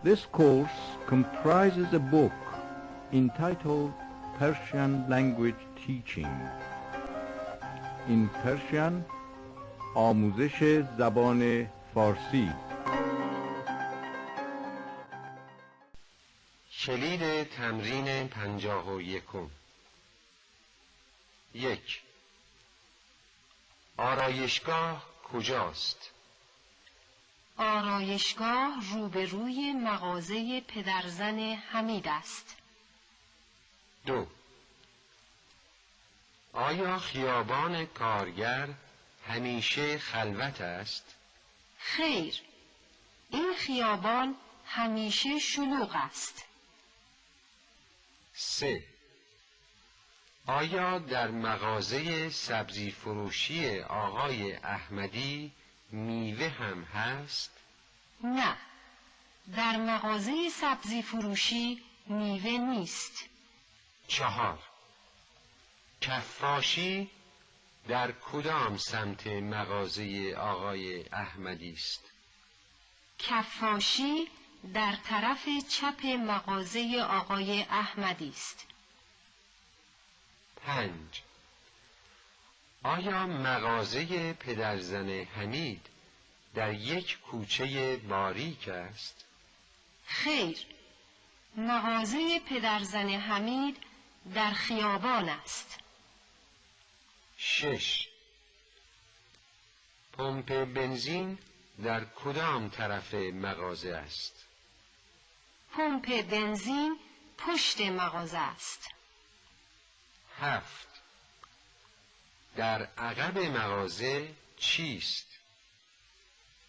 This course comprises a book entitled Persian Language Teaching. In Persian آموزش زبان فارسی. کلید تمرین 51. 1. آرایشگاه کجاست؟ آرایشگاه روبروی مغازه پدرزن حمید است. 2. آیا خیابان کارگر همیشه خلوت است؟ خیر، این خیابان همیشه شلوغ است. 3. آیا در مغازه سبزی فروشی آقای احمدی میوه هم هست؟ نه، در مغازه سبزی فروشی میوه نیست. 4. کفاشی در کدام سمت مغازه آقای احمدی است؟ کفاشی در طرف چپ مغازه آقای احمدی است. 5. آیا مغازه پدرزن حمید در یک کوچه باریک است؟ خیر، مغازه پدرزن حمید در خیابان است. 6. پمپ بنزین در کدام طرف مغازه است؟ پمپ بنزین پشت مغازه است. 7. در عقب مغازه چیست؟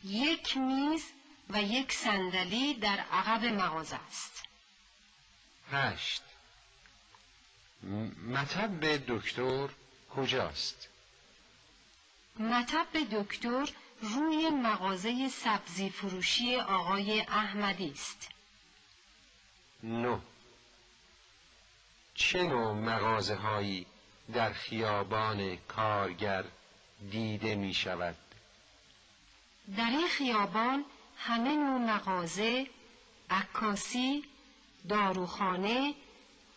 یک میز و یک صندلی در عقب مغازه است. 8. مطب دکتر کجاست؟ مطب دکتر روی مغازه سبزی فروشی آقای احمدی است. 9. چه نوع مغازه هایی در خیابان کارگر دیده می شود؟ در این خیابان همه نوع مغازه، عکاسی، داروخانه،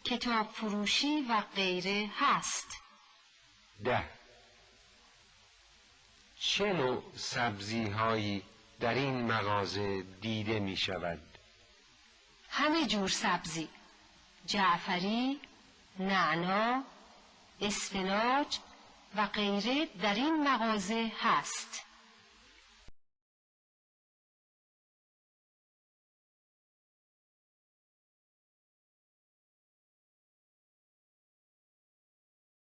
کتاب فروشی و غیره هست. 10. چه نوع سبزی هایی در این مغازه دیده می شود؟ همه جور سبزی، جعفری، نعنا، اسفناج و غیره در این مغازه هست.